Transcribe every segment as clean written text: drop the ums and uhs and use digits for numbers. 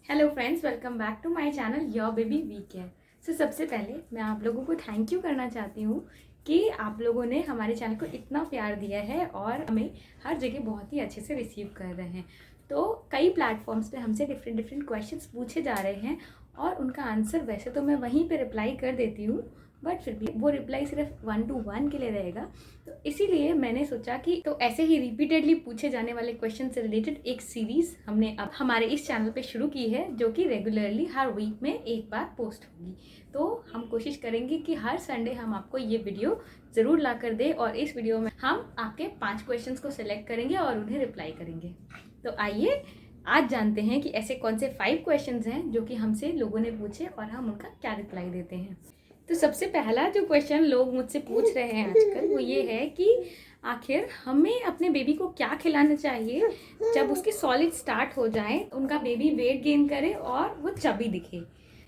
Hello friends, welcome back to my channel your baby we care. सबसे पहले मैं आप लोगों को थैंक यू करना चाहती हूँ कि आप लोगों ने हमारे चैनल को इतना प्यार दिया है और हमें हर जगह बहुत ही अच्छे से रिसीव कर रहे हैं। तो कई प्लेटफॉर्म्स पे हमसे डिफरेंट क्वेश्चंस पूछे जा रहे हैं और उनका आंसर वैसे तो मैं वहीं पे रिप्लाई कर देती हूँ, बट फिर भी वो रिप्लाई सिर्फ 1-to-1 के लिए रहेगा। तो इसीलिए मैंने सोचा कि तो ऐसे ही रिपीटेडली पूछे जाने वाले क्वेश्चन से रिलेटेड एक सीरीज़ हमने अब हमारे इस चैनल पे शुरू की है, जो कि रेगुलरली हर वीक में एक बार पोस्ट होगी। तो हम कोशिश करेंगे कि हर संडे हम आपको ये वीडियो ज़रूर ला कर दें और इस वीडियो में हम आपके 5 क्वेश्चंस को सिलेक्ट करेंगे और उन्हें रिप्लाई करेंगे। तो आइए आज जानते हैं कि ऐसे कौन से 5 क्वेश्चंस हैं जो कि हमसे लोगों ने पूछे और हम उनका क्या रिप्लाई देते हैं। तो सबसे पहला जो क्वेश्चन लोग मुझसे पूछ रहे हैं आजकल वो ये है कि आखिर हमें अपने बेबी को क्या खिलाना चाहिए जब उसके सॉलिड स्टार्ट हो जाए, उनका बेबी वेट गेन करे और वो चबी दिखे।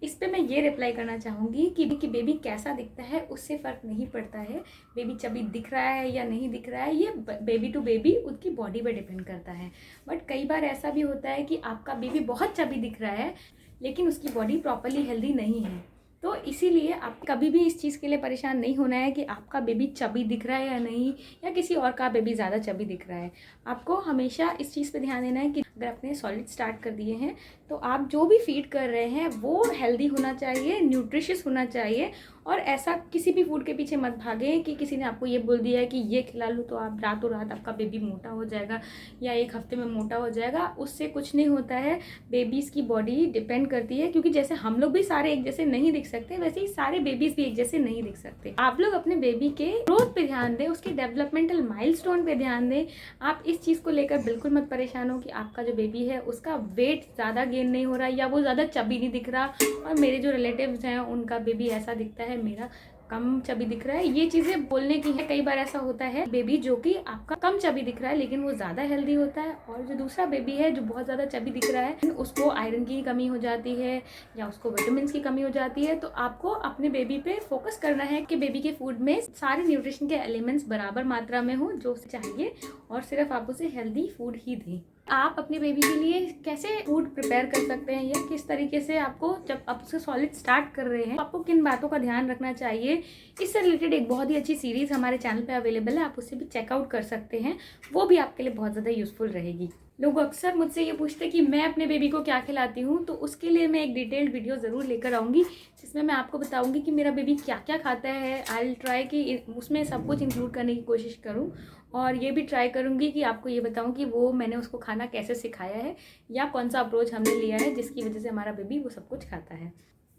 इस पे मैं ये रिप्लाई करना चाहूँगी कि बेबी कैसा दिखता है उससे फ़र्क नहीं पड़ता है। बेबी चबी दिख रहा है या नहीं दिख रहा है, ये बेबी टू बेबी उसकी बॉडी पे डिपेंड करता है। बट कई बार ऐसा भी होता है कि आपका बेबी बहुत चबी दिख रहा है लेकिन उसकी बॉडी प्रॉपरली हेल्दी नहीं है। तो इसीलिए आप कभी भी इस चीज़ के लिए परेशान नहीं होना है कि आपका बेबी चबी दिख रहा है या नहीं, या किसी और का बेबी ज़्यादा चबी दिख रहा है। आपको हमेशा इस चीज़ पे ध्यान देना है कि अगर आपने सॉलिड स्टार्ट कर दिए हैं तो आप जो भी फीड कर रहे हैं वो हेल्दी होना चाहिए, न्यूट्रिशियस होना चाहिए। और ऐसा किसी भी फूड के पीछे मत भागें कि किसी ने आपको ये बोल दिया है कि ये खिला लो तो आप रातों रात आपका बेबी मोटा हो जाएगा या एक हफ्ते में मोटा हो जाएगा। उससे कुछ नहीं होता है। बेबीज़ की बॉडी डिपेंड करती है, क्योंकि जैसे हम लोग भी सारे एक जैसे नहीं दिख सकते, वैसे ही सारे बेबीज़ भी एक जैसे नहीं दिख सकते। आप लोग अपने बेबी के ग्रोथ पे ध्यान दें, उसके डेवलपमेंटल माइलस्टोन पे ध्यान दें। आप इस चीज़ को लेकर बिल्कुल मत परेशान हो कि आपका जो बेबी है उसका वेट ज़्यादा गेन नहीं हो रहा या वो ज़्यादा चबी नहीं दिख रहा और मेरे जो रिलेटिव्स हैं उनका बेबी ऐसा दिखता है, मेरा कम चबी दिख रहा है। ये चीज़ें बोलने की है। कई बार ऐसा होता है बेबी जो कि आपका कम चबी दिख रहा है लेकिन वो ज़्यादा हेल्दी होता है, और जो दूसरा बेबी है जो बहुत ज़्यादा चबी दिख रहा है उसको आयरन की कमी हो जाती है या उसको विटामिन की कमी हो जाती है। तो आपको अपने बेबी पे फोकस करना है कि बेबी के फूड में सारे न्यूट्रिशन के एलिमेंट्स बराबर मात्रा में हो जो उसे चाहिए, और सिर्फ आप उसे हेल्दी फूड ही दें। आप अपने बेबी के लिए कैसे फूड प्रिपेयर कर सकते हैं या किस तरीके से आपको, जब आप उसे सॉलिड स्टार्ट कर रहे हैं, आपको किन बातों का ध्यान रखना चाहिए, इससे रिलेटेड एक बहुत ही अच्छी सीरीज़ हमारे चैनल पे अवेलेबल है। आप उसे भी चेकआउट कर सकते हैं, वो भी आपके लिए बहुत ज़्यादा यूजफुल रहेगी। लोग अक्सर मुझसे ये पूछते हैं कि मैं अपने बेबी को क्या खिलाती हूँ, तो उसके लिए मैं एक डिटेल्ड वीडियो ज़रूर लेकर आऊँगी जिसमें मैं आपको बताऊँगी कि मेरा बेबी क्या क्या खाता है। आई विल ट्राई कि उसमें सब कुछ इंक्लूड करने की कोशिश करूँ, और ये भी ट्राई करूँगी कि आपको ये बताऊँ कि वो मैंने उसको खाना कैसे सिखाया है या कौन सा अप्रोच हमने लिया है जिसकी वजह से हमारा बेबी वो सब कुछ खाता है।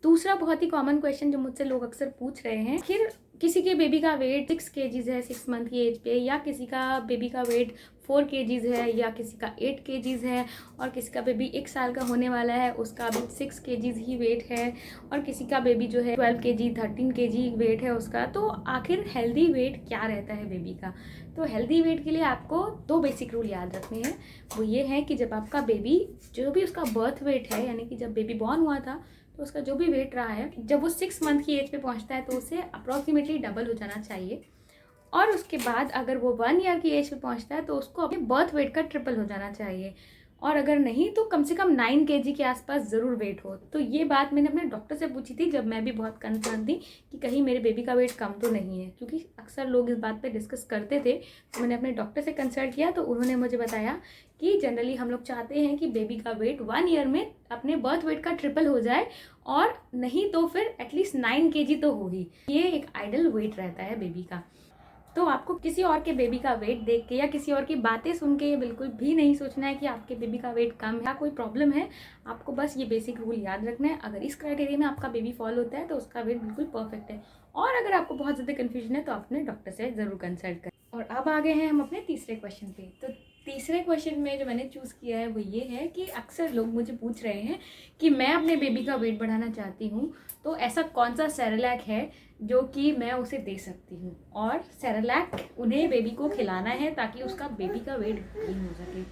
दूसरा बहुत ही कॉमन क्वेश्चन जो मुझसे लोग अक्सर पूछ रहे हैं, फिर किसी के बेबी का वेट 6 kgs है 6 मंथ की एज पे, या किसी का बेबी का वेट 4 kgs है, या किसी का 8 kgs है, और किसी का बेबी 1 साल का होने वाला है उसका अभी 6 kgs ही वेट है, और किसी का बेबी जो है 12 kg 13 kg वेट है उसका। तो आखिर हेल्दी वेट क्या रहता है बेबी का? तो हेल्दी वेट के लिए आपको 2 बेसिक रूल याद रखने हैं। वो ये है कि जब आपका बेबी जो भी उसका बर्थ वेट है, यानी कि जब बेबी बॉर्न हुआ था तो उसका जो भी वेट रहा है, जब वो 6 मंथ की एज पे पहुंचता है तो उसे अप्रॉक्सीमेटली डबल हो जाना चाहिए, और उसके बाद अगर वो 1 ईयर की एज पे पहुंचता है तो उसको अपने बर्थ वेट का ट्रिपल हो जाना चाहिए, और अगर नहीं तो कम से कम 9 kg के आसपास ज़रूर वेट हो। तो ये बात मैंने अपने डॉक्टर से पूछी थी जब मैं भी बहुत कंसर्न थी कि कहीं मेरे बेबी का वेट कम तो नहीं है, क्योंकि अक्सर लोग इस बात पे डिस्कस करते थे। तो मैंने अपने डॉक्टर से कंसल्ट किया तो उन्होंने मुझे बताया कि जनरली हम लोग चाहते हैं कि बेबी का वेट 1 ईयर में अपने बर्थ वेट का ट्रिपल हो जाए, और नहीं तो फिर एटलीस्ट 9 kg तो हो ही। ये एक आइडल वेट रहता है बेबी का। तो आपको किसी और के बेबी का वेट देख के या किसी और की बातें सुन के ये बिल्कुल भी नहीं सोचना है कि आपके बेबी का वेट कम है या कोई प्रॉब्लम है। आपको बस ये बेसिक रूल याद रखना है। अगर इस क्राइटेरिया में आपका बेबी फॉल होता है तो उसका वेट बिल्कुल परफेक्ट है, और अगर आपको बहुत ज़्यादा कन्फ्यूजन है तो अपने डॉक्टर से ज़रूर कंसल्ट करें। और अब आ गए हैं हम अपने तीसरे क्वेश्चन पे। तो तीसरे क्वेश्चन में जो मैंने चूज़ किया है वो ये है कि अक्सर लोग मुझे पूछ रहे हैं कि मैं अपने बेबी का वेट बढ़ाना चाहती हूँ, तो ऐसा कौन सा सेरेलैक है जो कि मैं उसे दे सकती हूँ, और सेरेलैक उन्हें बेबी को खिलाना है ताकि उसका बेबी का वेट गेन हो सके।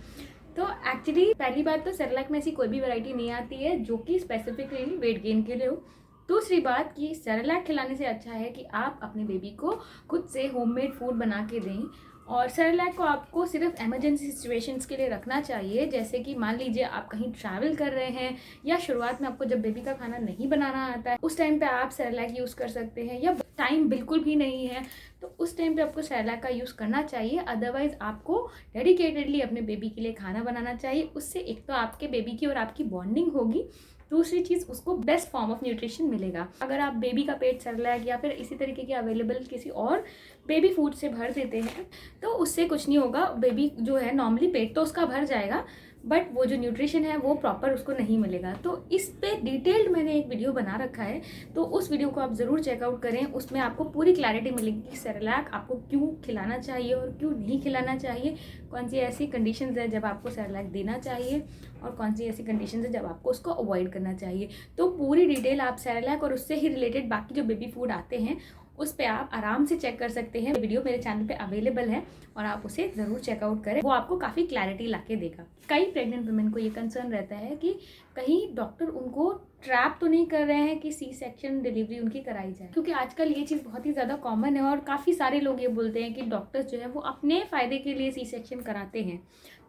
तो एक्चुअली पहली बात तो सेरेलैक में ऐसी कोई भी वैरायटी नहीं आती है जो कि स्पेसिफिकली वेट गेन के लिए हो। दूसरी बात कि सेरेलैक खिलाने से अच्छा है कि आप अपने बेबी को खुद से होममेड फूड बना के दें, और सेरेलैक को आपको सिर्फ इमरजेंसी सिचुएशंस के लिए रखना चाहिए, जैसे कि मान लीजिए आप कहीं ट्रैवल कर रहे हैं या शुरुआत में आपको जब बेबी का खाना नहीं बनाना आता है उस टाइम पे आप सेरेलैक यूज़ कर सकते हैं, या टाइम बिल्कुल भी नहीं है तो उस टाइम पे आपको सेरेलैक का यूज़ करना चाहिए। अदरवाइज़ आपको डेडिकेटेडली अपने बेबी के लिए खाना बनाना चाहिए। उससे एक तो आपके बेबी की और आपकी बॉन्डिंग होगी, दूसरी चीज़ उसको बेस्ट फॉर्म ऑफ न्यूट्रिशन मिलेगा। अगर आप बेबी का पेट सेरेलैक या फिर इसी तरीके के अवेलेबल किसी और बेबी फूड से भर देते हैं तो उससे कुछ नहीं होगा। बेबी जो है नॉर्मली पेट तो उसका भर जाएगा, बट वो जो न्यूट्रिशन है वो प्रॉपर उसको नहीं मिलेगा। तो इस पे डिटेल्ड मैंने एक वीडियो बना रखा है, तो उस वीडियो को आप ज़रूर चेकआउट करें। उसमें आपको पूरी क्लैरिटी मिलेगी कि सेरेलैक आपको क्यों खिलाना चाहिए और क्यों नहीं खिलाना चाहिए, कौन सी ऐसी कंडीशंस है जब आपको सेरेलैक देना चाहिए और कौन सी ऐसी कंडीशंस है जब आपको उसको अवॉइड करना चाहिए। तो पूरी डिटेल आप सेरेलैक और उससे ही रिलेटेड बाकी जो बेबी फूड आते हैं उस पे आप आराम से चेक कर सकते हैं। वीडियो मेरे चैनल पे अवेलेबल है और आप उसे ज़रूर चेकआउट करें, वो आपको काफ़ी क्लैरिटी ला के देगा। कई प्रेग्नेंट वुमेन को ये कंसर्न रहता है कि कहीं डॉक्टर उनको ट्रैप तो नहीं कर रहे हैं कि सी सेक्शन डिलीवरी उनकी कराई जाए, क्योंकि आजकल ये चीज़ बहुत ही ज़्यादा कॉमन है और काफ़ी सारे लोग ये बोलते हैं कि डॉक्टर्स जो है वो अपने फ़ायदे के लिए सी सेक्शन कराते हैं।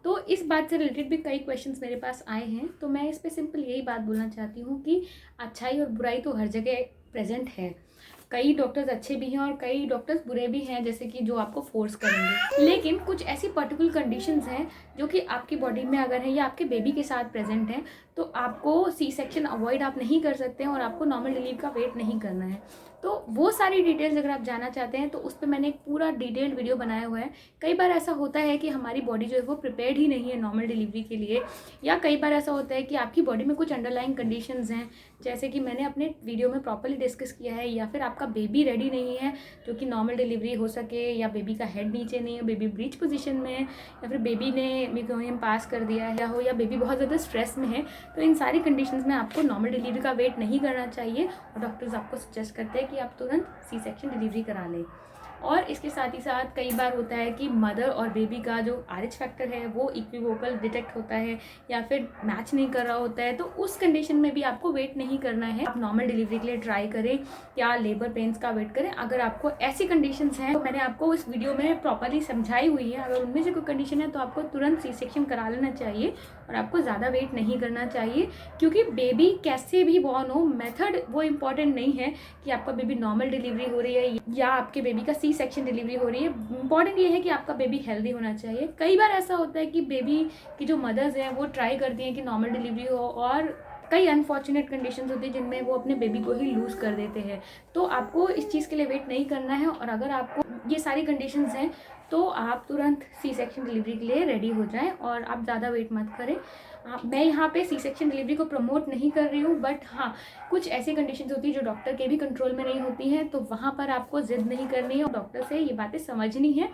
तो इस बात से रिलेटेड भी कई क्वेश्चंस मेरे पास आए हैं, तो मैं इस पर सिंपल यही बात बोलना चाहती हूँ कि अच्छाई और बुराई तो हर जगह प्रेजेंट है। कई डॉक्टर्स अच्छे भी हैं और कई डॉक्टर्स बुरे भी हैं, जैसे कि जो आपको फोर्स करेंगे। लेकिन कुछ ऐसी पर्टिकुलर कंडीशंस हैं जो कि आपकी बॉडी में अगर है या आपके बेबी के साथ प्रेजेंट है तो आपको सी सेक्शन अवॉइड आप नहीं कर सकते हैं और आपको नॉर्मल डिलीवरी का वेट नहीं करना है। तो वो सारी डिटेल्स अगर आप जानना चाहते हैं तो उस पर मैंने एक पूरा डिटेल्ड वीडियो बनाया हुआ है। कई बार ऐसा होता है कि हमारी बॉडी जो है वो प्रिपेयर्ड ही नहीं है नॉर्मल डिलीवरी के लिए, या कई बार ऐसा होता है कि आपकी बॉडी में कुछ अंडरलाइंग कंडीशंस हैं, जैसे कि मैंने अपने वीडियो में प्रॉपर्ली डिस्कस किया है, या फिर आपका बेबी रेडी नहीं है जो कि नॉर्मल डिलीवरी हो सके, या बेबी का हेड नीचे नहीं है, बेबी ब्रीच पोजीशन में है, या फिर बेबी ने मेकोनियम पास कर दिया है हो, या बेबी बहुत ज़्यादा स्ट्रेस में है। तो इन सारी कंडीशंस में आपको नॉर्मल डिलीवरी का वेट नहीं करना चाहिए और डॉक्टर्स आपको सजेस्ट करते हैं कि आप तुरंत सी सेक्शन डिलीवरी करा लें। और इसके साथ ही साथ कई बार होता है कि मदर और बेबी का जो RH फैक्टर है वो इक्विवोकल डिटेक्ट होता है या फिर मैच नहीं कर रहा होता है, तो उस कंडीशन में भी आपको वेट नहीं करना है। आप नॉर्मल डिलीवरी के लिए ट्राई करें या लेबर पेन्स का वेट करें। अगर आपको ऐसी कंडीशंस हैं तो मैंने आपको इस वीडियो में प्रॉपरली समझाई हुई है, अगर उनमें से कोई कंडीशन है तो आपको तुरंत सी सेक्शन करा लेना चाहिए और आपको ज़्यादा वेट नहीं करना चाहिए, क्योंकि बेबी कैसे भी बॉर्न हो, मेथड वो इम्पॉर्टेंट नहीं है कि आपका बेबी नॉर्मल डिलीवरी हो रही है या आपके बेबी का सी सेक्शन डिलीवरी हो रही है। इंपॉर्टेंट ये है कि आपका बेबी हेल्दी होना चाहिए। कई बार ऐसा होता है कि बेबी की जो मदर्स हैं वो ट्राई करती हैं कि नॉर्मल डिलीवरी हो और कई अनफॉर्चुनेट कंडीशंस होती है जिनमें वो अपने बेबी को ही लूज़ कर देते हैं। तो आपको इस चीज़ के लिए वेट नहीं करना है, और अगर आपको ये सारी कंडीशंस हैं तो आप तुरंत सी सेक्शन डिलीवरी के लिए रेडी हो जाएं और आप ज़्यादा वेट मत करें। मैं यहाँ पे सी सेक्शन डिलीवरी को प्रमोट नहीं कर रही हूँ, बट हाँ कुछ ऐसी कंडीशंस होती है जो डॉक्टर के भी कंट्रोल में नहीं होती हैं, तो वहाँ पर आपको जिद नहीं करनी है और डॉक्टर से ये बातें समझनी है।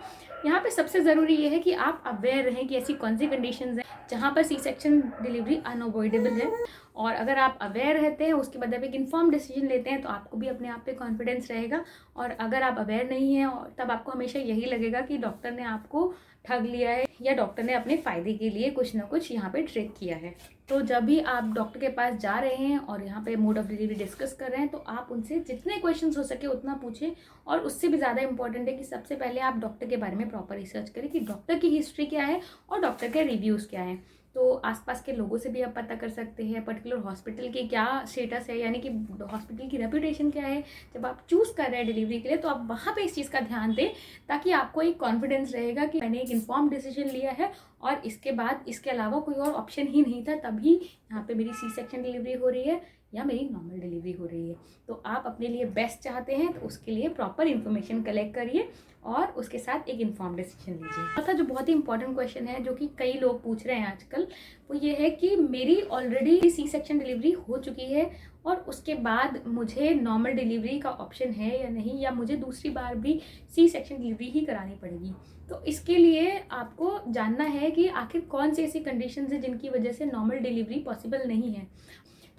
यहाँ पे सबसे ज़रूरी ये है कि आप अवेयर रहें कि ऐसी कौन सी कंडीशंस हैं जहाँ पर सी सेक्शन डिलीवरी अनअवॉइडेबल है, और अगर आप अवेयर रहते हैं उसके बाद आप एक इन्फॉर्म डिसीजन लेते हैं तो आपको भी अपने आप पे कॉन्फिडेंस रहेगा। और अगर आप अवेयर नहीं हैं तब आपको हमेशा यही लगेगा कि डॉक्टर ने आपको ठग लिया है या डॉक्टर ने अपने फ़ायदे के लिए कुछ ना कुछ यहाँ पे ट्रिक किया है। तो जब भी आप डॉक्टर के पास जा रहे हैं और यहाँ पे मोड ऑफ डिलीवरी डिस्कस कर रहे हैं तो आप उनसे जितने क्वेश्चंस हो सके उतना पूछें, और उससे भी ज़्यादा इंपॉर्टेंट है कि सबसे पहले आप डॉक्टर के बारे में प्रॉपर रिसर्च करें कि डॉक्टर की हिस्ट्री क्या है और डॉक्टर के रिव्यूज़ क्या हैं। तो आसपास के लोगों से भी आप पता कर सकते हैं पर्टिकुलर हॉस्पिटल की क्या स्टेटस है, यानी कि हॉस्पिटल की रेपुटेशन क्या है। जब आप चूज़ कर रहे हैं डिलीवरी के लिए तो आप वहाँ पे इस चीज़ का ध्यान दें, ताकि आपको एक कॉन्फिडेंस रहेगा कि मैंने एक इन्फॉर्म डिसीजन लिया है और इसके बाद इसके अलावा कोई और ऑप्शन ही नहीं था, तभी यहाँ पे मेरी सी सेक्शन डिलीवरी हो रही है या मेरी नॉर्मल डिलीवरी हो रही है। तो आप अपने लिए बेस्ट चाहते हैं तो उसके लिए प्रॉपर इन्फॉर्मेशन कलेक्ट करिए और उसके साथ एक इन्फॉर्म डिसीजन लीजिए। चौथा जो बहुत ही इंपॉर्टेंट क्वेश्चन है जो कि कई लोग पूछ रहे हैं आजकल, वो ये है कि मेरी ऑलरेडी सी सेक्शन डिलीवरी हो चुकी है और उसके बाद मुझे नॉर्मल डिलीवरी का ऑप्शन है या नहीं, या मुझे दूसरी बार भी सी सेक्शन डिलीवरी ही करानी पड़ेगी। तो इसके लिए आपको जानना है कि आखिर कौन सी ऐसी कंडीशंस है जिनकी वजह से नॉर्मल डिलीवरी पॉसिबल नहीं है।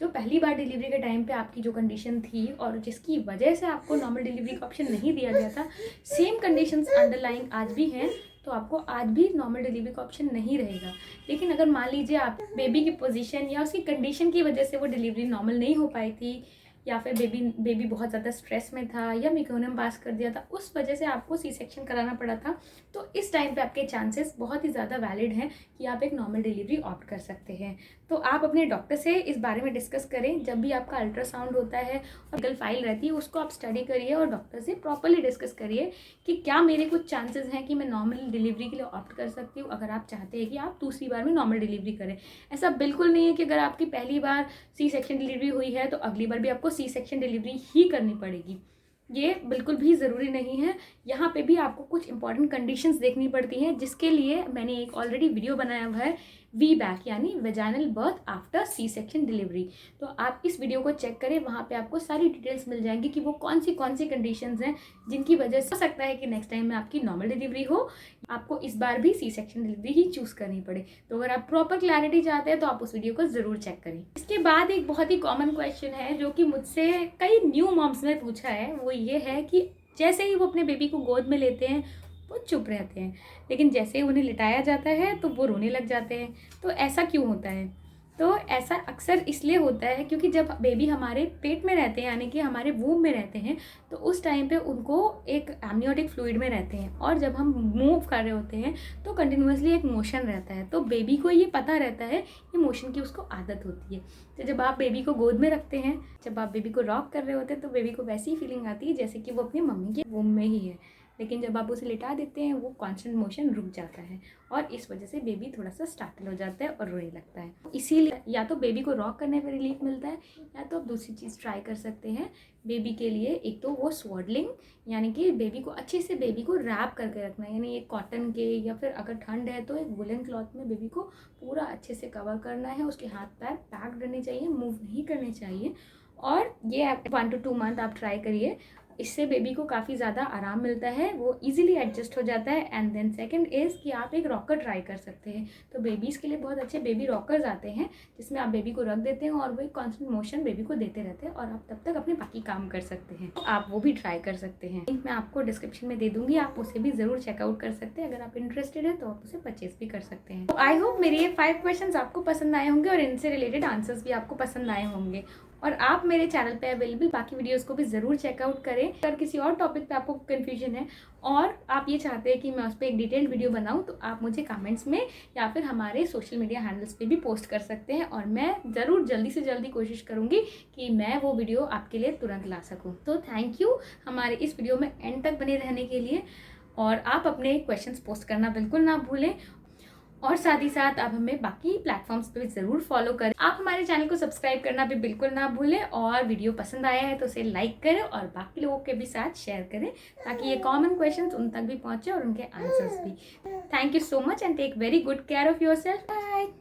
जो पहली बार डिलीवरी के टाइम पे आपकी जो कंडीशन थी और जिसकी वजह से आपको नॉर्मल डिलीवरी का ऑप्शन नहीं दिया गया था, सेम कंडीशंस अंडरलाइंग आज भी हैं, तो आपको आज भी नॉर्मल डिलीवरी का ऑप्शन नहीं रहेगा। लेकिन अगर मान लीजिए आप बेबी की पोजीशन या उसकी कंडीशन की वजह से वो डिलीवरी नॉर्मल नहीं हो पाई थी, या फिर बेबी बहुत ज़्यादा स्ट्रेस में था या मेकोनियम पास कर दिया था, उस वजह से आपको सी सेक्शन कराना पड़ा था, तो इस टाइम पे आपके चांसेस बहुत ही ज़्यादा वैलिड हैं कि आप एक नॉर्मल डिलीवरी ऑप्ट कर सकते हैं। तो आप अपने डॉक्टर से इस बारे में डिस्कस करें। जब भी आपका अल्ट्रासाउंड होता है और मेडिकल फाइल रहती है, उसको आप स्टडी करिए और डॉक्टर से प्रॉपरली डिस्कस करिए कि क्या मेरे कुछ चांसेस हैं कि मैं नॉर्मल डिलीवरी के लिए ऑप्ट कर सकती हूँ, अगर आप चाहते हैं कि आप दूसरी बार में नॉर्मल डिलीवरी करें। ऐसा बिल्कुल नहीं है कि अगर आपकी पहली बार सी सेक्शन डिलीवरी हुई है तो अगली बार भी आपको सी सेक्शन डिलीवरी ही करनी पड़ेगी, ये बिल्कुल भी ज़रूरी नहीं है। यहाँ पे भी आपको कुछ इंपॉर्टेंट कंडीशंस देखनी पड़ती हैं, जिसके लिए मैंने एक ऑलरेडी वीडियो बनाया हुआ है, VBAC यानी vaginal birth after C section delivery. तो आप इस वीडियो को चेक करें, वहाँ पे आपको सारी डिटेल्स मिल जाएंगी कि वो कौन सी कंडीशंस हैं जिनकी वजह से हो सकता है कि नेक्स्ट टाइम में आपकी नॉर्मल डिलीवरी हो, आपको इस बार भी सी सेक्शन डिलीवरी ही चूज़ करनी पड़े। तो अगर आप प्रॉपर क्लैरिटी चाहते हैं तो आप उस वीडियो को ज़रूर चेक करें। इसके बाद एक बहुत ही कॉमन क्वेश्चन है जो कि मुझसे कई न्यू मॉम्स ने पूछा है, वो ये है कि जैसे ही वो अपने बेबी को गोद में लेते हैं वो चुप रहते हैं, लेकिन जैसे ही उन्हें लिटाया जाता है तो वो रोने लग जाते हैं। तो ऐसा क्यों होता है? तो ऐसा अक्सर इसलिए होता है क्योंकि जब बेबी हमारे पेट में रहते हैं, यानी कि हमारे वूम में रहते हैं, तो उस टाइम पे उनको एक एमनियोटिक फ्लूइड में रहते हैं, और जब हम मूव कर रहे होते हैं तो कंटिन्यूसली एक मोशन रहता है। तो बेबी को ये पता रहता है, ये मोशन की उसको आदत होती है। तो जब आप बेबी को गोद में रखते हैं, जब आप बेबी को रॉक कर रहे होते हैं, तो बेबी को वैसी फीलिंग आती है जैसे कि वो अपनी मम्मी के वूम में ही है। लेकिन जब आप उसे लिटा देते हैं, वो कांस्टेंट मोशन रुक जाता है और इस वजह से बेबी थोड़ा सा स्टार्टल हो जाता है और रोने लगता है। इसीलिए या तो बेबी को रॉक करने पर रिलीफ मिलता है, या तो आप दूसरी चीज़ ट्राई कर सकते हैं बेबी के लिए। एक तो वो स्वॉडलिंग, यानी कि बेबी को अच्छे से बेबी को रैप करके रखना है, यानी एक कॉटन के या फिर अगर ठंड है तो एक वुलन क्लॉथ में बेबी को पूरा अच्छे से कवर करना है। उसके हाथ पैर पैक्ड रहने चाहिए, मूव नहीं करने चाहिए। और ये आप 1 to 2 मंथ आप ट्राई करिए, इससे बेबी को काफ़ी ज़्यादा आराम मिलता है, वो इजीली एडजस्ट हो जाता है। एंड देन सेकंड इज़ कि आप एक रॉकर ट्राई कर सकते हैं। तो बेबीज़ के लिए बहुत अच्छे बेबी रॉकर्स आते हैं, जिसमें आप बेबी को रख देते हैं और वो एक कॉन्स्टेंट मोशन बेबी को देते रहते हैं और आप तब तक अपने बाकी काम कर सकते हैं। तो आप वो भी ट्राई कर सकते हैं, लिंक मैं आपको डिस्क्रिप्शन में दे दूँगी, आप उसे भी ज़रूर चेकआउट कर सकते हैं। अगर आप इंटरेस्टेड हैं तो आप उसे परचेज भी कर सकते हैं। तो आई होप मेरे ये 5 क्वेश्चन आपको पसंद आए होंगे और इनसे रिलेटेड आंसर्स भी आपको पसंद आए होंगे, और आप मेरे चैनल पे अवेलेबल बाकी वीडियोस को भी ज़रूर चेकआउट करें। अगर किसी और टॉपिक पे आपको कन्फ्यूजन है और आप ये चाहते हैं कि मैं उस पर एक डिटेल्ड वीडियो बनाऊं, तो आप मुझे कमेंट्स में या फिर हमारे सोशल मीडिया हैंडल्स पे भी पोस्ट कर सकते हैं, और मैं ज़रूर जल्दी से जल्दी कोशिश करूँगी कि मैं वो वीडियो आपके लिए तुरंत ला सकूँ। तो थैंक यू हमारे इस वीडियो में एंड तक बने रहने के लिए, और आप अपने क्वेश्चंस पोस्ट करना बिल्कुल ना भूलें, और साथ ही साथ आप हमें बाकी प्लेटफॉर्म्स पे भी ज़रूर फॉलो करें। आप हमारे चैनल को सब्सक्राइब करना भी बिल्कुल ना भूलें, और वीडियो पसंद आया है तो उसे लाइक करें और बाकी लोगों के भी साथ शेयर करें, ताकि ये कॉमन क्वेश्चंस उन तक भी पहुंचे और उनके आंसर्स भी। Thank you so much and take very good care of yourself. Bye.